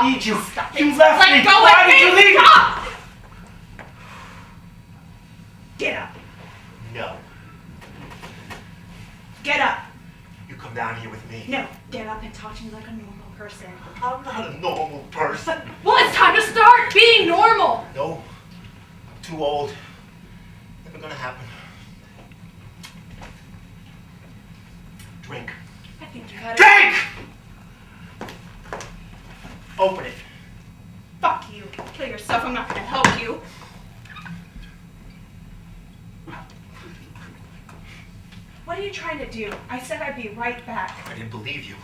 need you. Stop You it. left Let me. go Why of did you me. leave? Stop! Get up. No. Get up. You come down here with me. No, get up and talk to me like a normal person. I'm not a normal person. Well, it's time to start being normal. No. I'm too old. Never gonna happen. Drink. I think you gotta... Drink! Open it. Fuck you. Kill yourself. I'm not gonna help you. What are you trying to do? I said I'd be right back. I didn't believe you.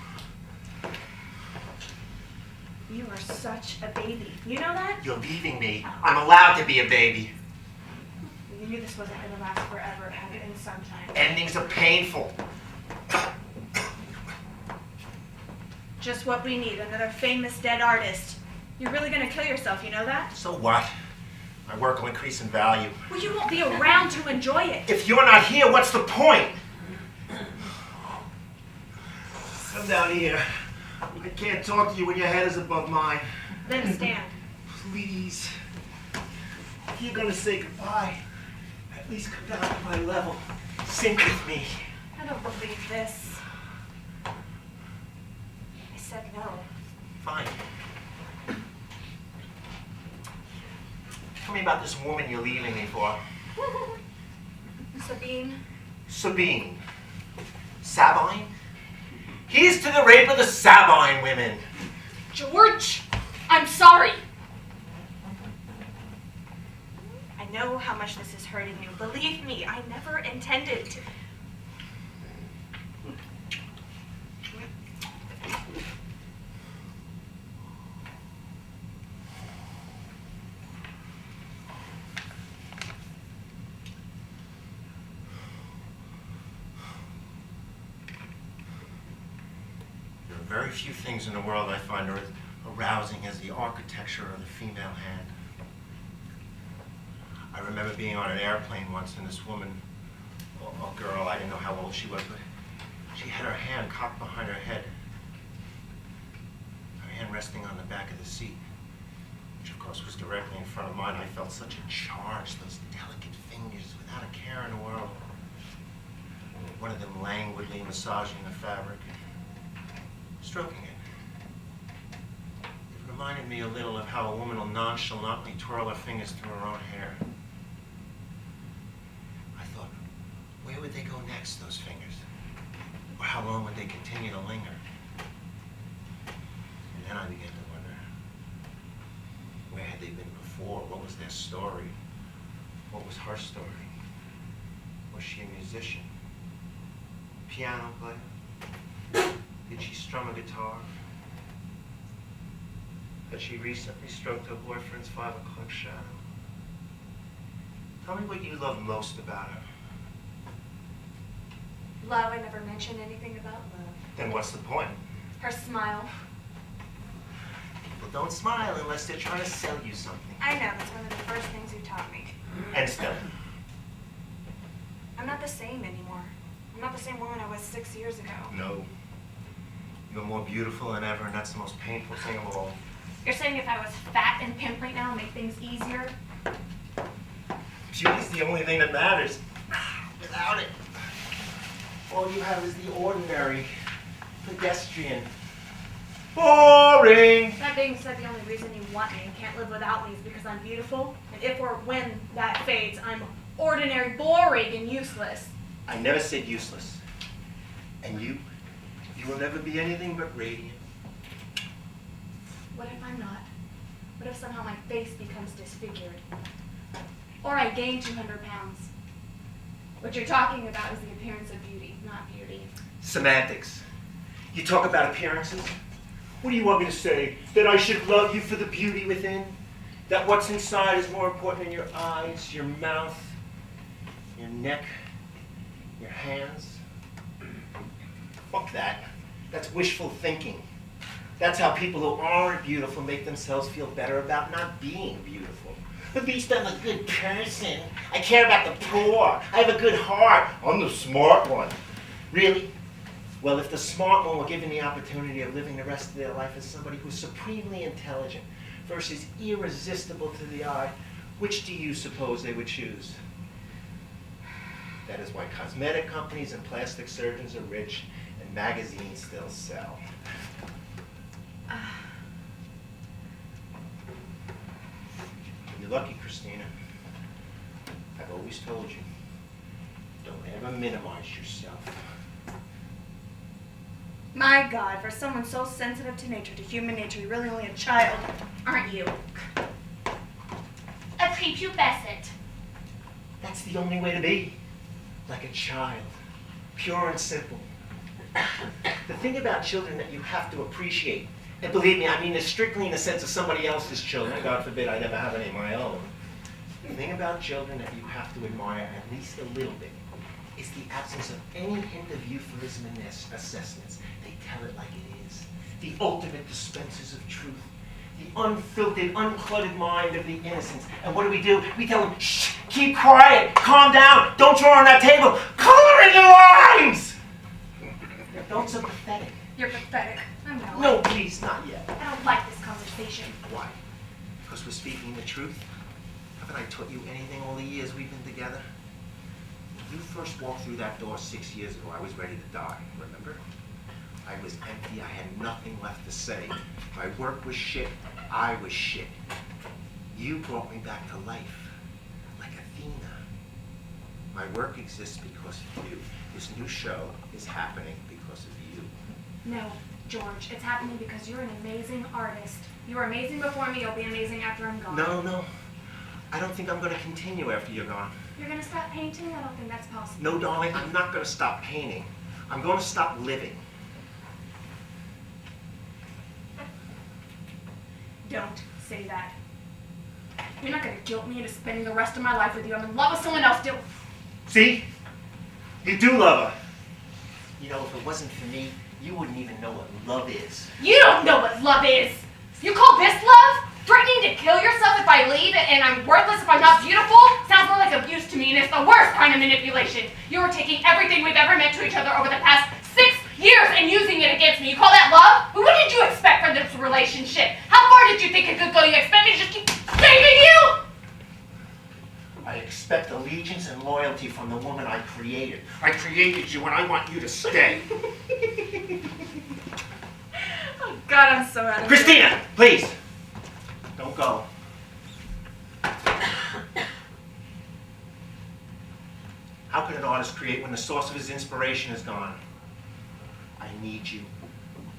You are such a baby. You know that? You're leaving me. I'm allowed to be a baby. You knew this wasn't gonna last forever. It had to end sometime. Endings are painful. Just what we need. Another famous dead artist. You're really gonna kill yourself, you know that? So what? My work will increase in value. Well, you won't be around to enjoy it. If you're not here, what's the point? Come down here. I can't talk to you when your head is above mine. Then stand. Please. If you're gonna say goodbye, at least come down to my level. Sink with me. I don't believe this. I said no. Fine. Tell me about this woman you're leaving me for. Sabine. Sabine. Sabine? Here's to the rape of the Sabine women. George, I'm sorry. I know how much this is hurting you. Believe me, I never intended to. Very few things in the world I find are as arousing as the architecture of the female hand. I remember being on an airplane once and this woman, a girl, I didn't know how old she was, but she had her hand cocked behind her head. Her hand resting on the back of the seat, which of course was directly in front of mine. I felt such a charge, those delicate fingers without a care in the world. One of them languidly massaging the fabric. Stroking it. It reminded me a little of how a woman will nonchalantly twirl her fingers through her own hair. I thought, where would they go next, those fingers? Or how long would they continue to linger? And then I began to wonder, where had they been before? What was their story? What was her story? Was she a musician? Piano player? Did she strum a guitar? Had she recently stroked her boyfriend's 5 o'clock shadow? Tell me what you love most about her. Love, I never mentioned anything about love. Then what's the point? Her smile. People don't smile unless they're trying to sell you something. I know, that's one of the first things you taught me. And still. I'm not the same anymore. I'm not the same woman I was 6 years ago. No. You're more beautiful than ever, and that's the most painful thing of all. You're saying if I was fat and pimp right now, it'd make things easier? Beauty's the only thing that matters. Without it, all you have is the ordinary, pedestrian. Boring! That being said, the only reason you want me and can't live without me is because I'm beautiful. And if or when that fades, I'm ordinary, boring, and useless. I never said useless. And you will never be anything but radiant. What if I'm not? What if somehow my face becomes disfigured? Or I gain 200 pounds? What you're talking about is the appearance of beauty, not beauty. Semantics. You talk about appearances? What do you want me to say? That I should love you for the beauty within? That what's inside is more important than your eyes, your mouth, your neck, your hands? Fuck that. That's wishful thinking. That's how people who aren't beautiful make themselves feel better about not being beautiful. At least I'm a good person. I care about the poor. I have a good heart. I'm the smart one. Really? Well, if the smart one were given the opportunity of living the rest of their life as somebody who's supremely intelligent versus irresistible to the eye, which do you suppose they would choose? That is why cosmetic companies and plastic surgeons are rich and magazines still sell. You're lucky, Christina. I've always told you, don't ever minimize yourself. My God, for someone so sensitive to nature, to human nature, you're really only a child, aren't you? A prepubescent. That's the only way to be. Like a child. Pure and simple. The thing about children that you have to appreciate, and believe me, I mean this strictly in the sense of somebody else's children, God forbid I never have any of my own. The thing about children that you have to admire at least a little bit is the absence of any hint of euphemism in their assessments. They tell it like it is. The ultimate dispensers of truth. The unfiltered, uncluttered mind of the innocents. And what do? We tell them, shh, keep quiet, calm down, don't draw on that table, color in your lines! Don't so pathetic. You're pathetic. I know. No, please, not yet. I don't like this conversation. Why? Because we're speaking the truth? Haven't I taught you anything all the years we've been together? When you first walked through that door 6 years ago, I was ready to die, remember? I was empty, I had nothing left to say. My work was shit, I was shit. You brought me back to life, like Athena. My work exists because of you. This new show is happening because of you. No, George, it's happening because you're an amazing artist. You were amazing before me, you'll be amazing after I'm gone. No. I don't think I'm going to continue after you're gone. You're gonna stop painting? I don't think that's possible. No, darling, I'm not going to stop painting. I'm going to stop living. Don't say that. You're not gonna guilt me into spending the rest of my life with you. I'm in love with someone else. See? You do love her. You know, if it wasn't for me, you wouldn't even know what love is. You don't know what love is. You call this love? Threatening to kill yourself if I leave and I'm worthless if I'm not beautiful? Sounds more like abuse to me, and it's the worst kind of manipulation. You are taking everything we've ever meant to each other over the past 6 years and using it against me. You call that love? What did you expect from this relationship? How far did you think it could go? You expect me to just keep saving you? I expect allegiance and loyalty from the woman I created. I created you and I want you to stay. Oh God, I'm so out of Christina, please. Don't go. How can an artist create when the source of his inspiration is gone? I need you.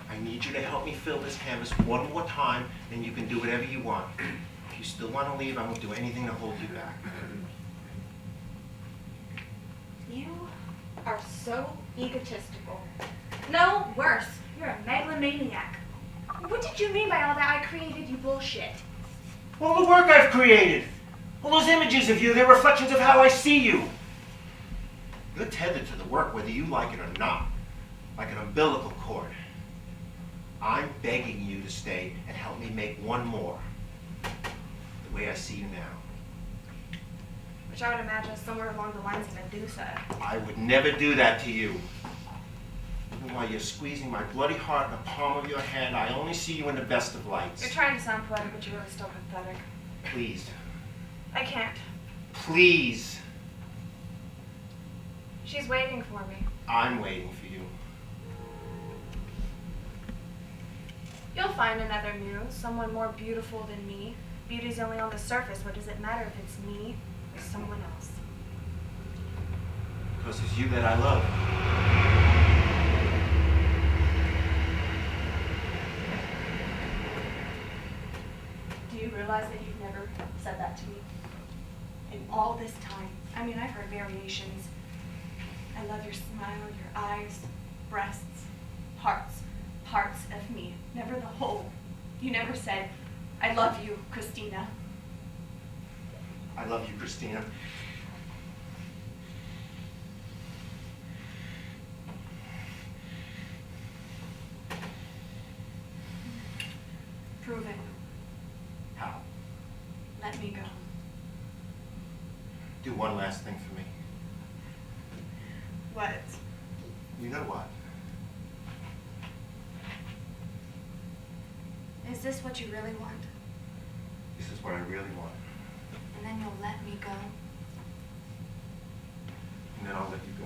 I need you to help me fill this canvas one more time, then you can do whatever you want. If you still want to leave, I won't do anything to hold you back. You are so egotistical. No, worse. You're a megalomaniac. What did you mean by all that I created you bullshit? All the work I've created. All those images of you, they're reflections of how I see you. You're tethered to the work whether you like it or not, like an umbilical cord. I'm begging you to stay and help me make one more, the way I see you now. Which I would imagine is somewhere along the lines of Medusa. I would never do that to you. Even while you're squeezing my bloody heart in the palm of your hand, I only see you in the best of lights. You're trying to sound poetic, but you're really still pathetic. Please. I can't. Please. She's waiting for me. I'm waiting for you. You'll find another muse, someone more beautiful than me. Beauty's only on the surface. What does it matter if it's me or someone else? Because it's you that I love. Do you realize that you've never said that to me? In all this time. I mean, I've heard variations. I love your smile, your eyes, breasts, parts of me. Never the whole. You never said, I love you, Christina. I love you, Christina. Prove it. How? Let me go. Do one last thing for me. What? You know what? Is this what you really want? This is what I really want. And then you'll let me go? And then I'll let you go.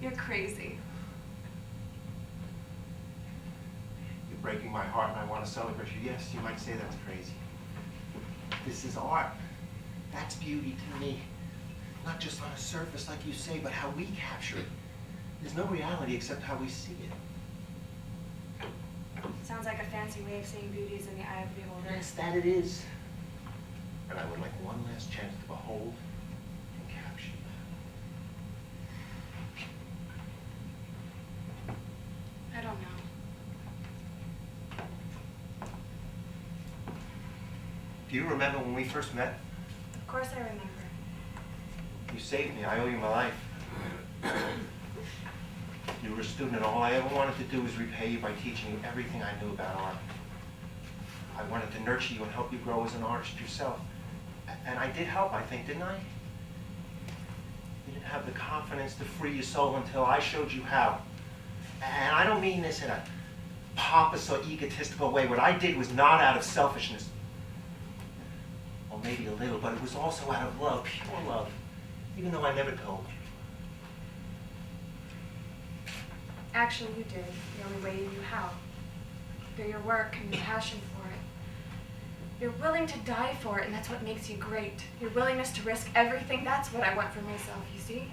You're crazy. You're breaking my heart and I want to celebrate you. Yes, you might say that's crazy. This is art. That's beauty to me. Not just on a surface like you say, but how we capture it. There's no reality except how we see it. Sounds like a fancy way of saying beauty is in the eye of the beholder. Yes, that it is. And I would like one last chance to behold and capture that. I don't know. Do you remember when we first met? Of course I remember. You saved me. I owe you my life. You were a student, and all I ever wanted to do was repay you by teaching you everything I knew about art. I wanted to nurture you and help you grow as an artist yourself. And I did help, I think, didn't I? You didn't have the confidence to free your soul until I showed you how. And I don't mean this in a pompous or egotistical way. What I did was not out of selfishness. Or maybe a little, but it was also out of love, pure love. Even though I never told you. Actually, you did. The only way you knew how. Through your work and your passion for it. You're willing to die for it, and that's what makes you great. Your willingness to risk everything, that's what I want for myself, you see?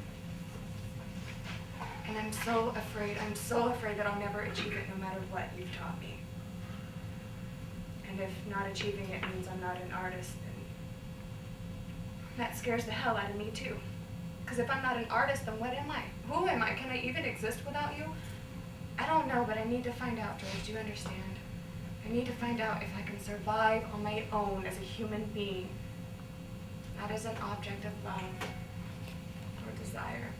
And I'm so afraid that I'll never achieve it no matter what you've taught me. And if not achieving it means I'm not an artist, then that scares the hell out of me too. Because if I'm not an artist, then what am I? Who am I? Can I even exist without you? I don't know, but I need to find out, George. Do you understand? I need to find out if I can survive on my own as a human being, not as an object of love, or desire,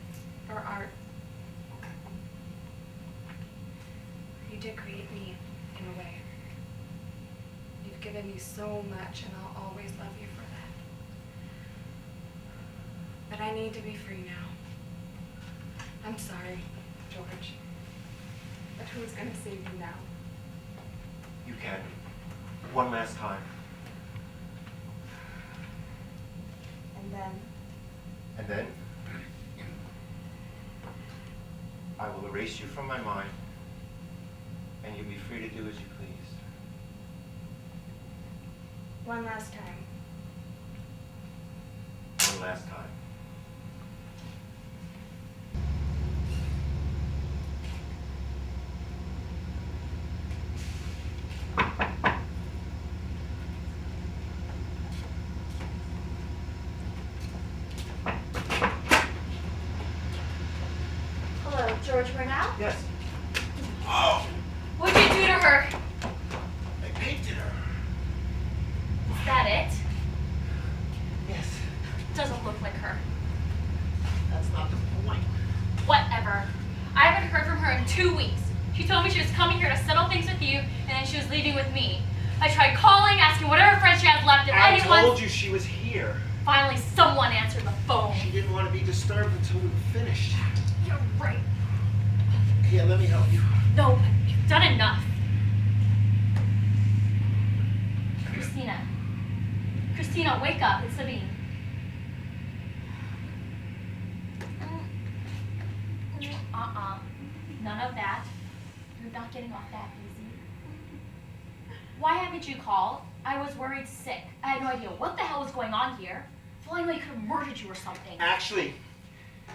or art. You did create me, in a way. You've given me so much, and I'll always love you for that. But I need to be free now. I'm sorry, George. But who's going to save you now? You can. One last time. And then? And then, I will erase you from my mind, and you'll be free to do as you please. One last time. One last time. Hello, George Marinelli? Yes. Oh! What'd you do to her? I painted her. Is that it? Yes. Doesn't look like her. That's not the point. Whatever. I haven't heard from her in 2 weeks. She told me she was coming here to settle things with you, and then she was leaving with me. I tried calling, asking whatever friends she has left, and I anyone... told you she was here. Finally, someone answered the phone. She didn't want to be disturbed until we were finished. You're right. Here, let me help you. No, you've done enough. Christina. Christina, wake up. It's Sabine. None of that. You're not getting off that easy. Why haven't you called? I was worried sick. I had no idea what the hell was going on here. If only I could have murdered you or something. Actually,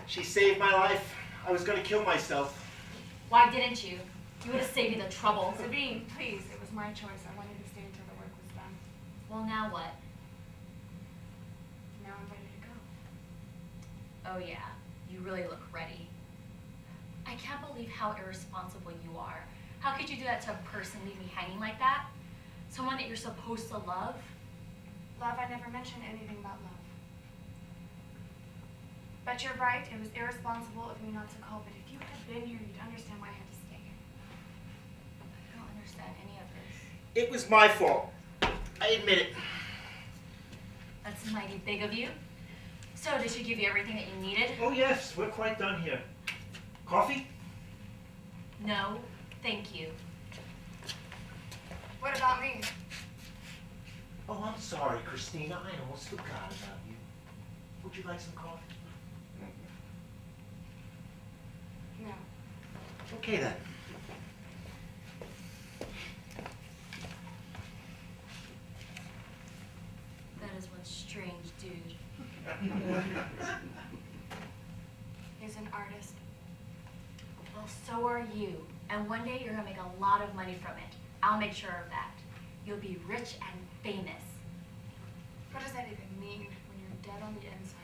she saved my life. I was going to kill myself. Why didn't you? You would have saved me the trouble. Sabine, please, it was my choice. I wanted to stay until the work was done. Well, now what? Now I'm ready to go. Oh yeah, you really look ready. I can't believe how irresponsible you are. How could you do that to a person, leave me hanging like that? Someone that you're supposed to love? Love, I never mentioned anything about love. But you're right, it was irresponsible of me not to call, but if you had been here, you'd understand why I had to stay. I don't understand any of this. It was my fault. I admit it. That's mighty big of you. So, did she give you everything that you needed? Oh yes, we're quite done here. Coffee? No, thank you. What about me? Oh, I'm sorry, Christina. I almost forgot about you. Would you like some coffee? No. Okay then. That is one strange dude. He's an artist. Well, so are you. And one day you're gonna make a lot of money from it. I'll make sure of that. You'll be rich and famous. What does that even mean when you're dead on the inside?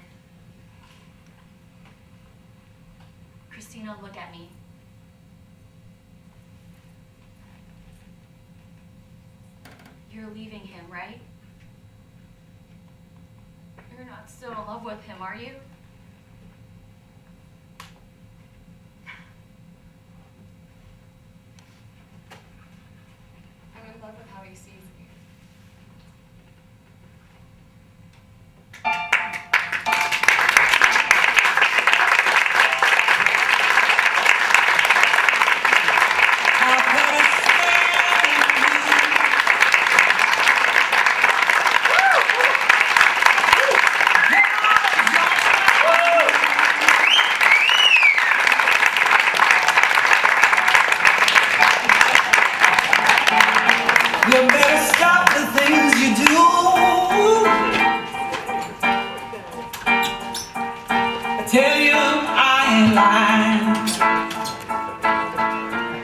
Christina, look at me. You're leaving him, right? You're not still in love with him, are you? I'm in love with how he sees me. You better stop the things you do.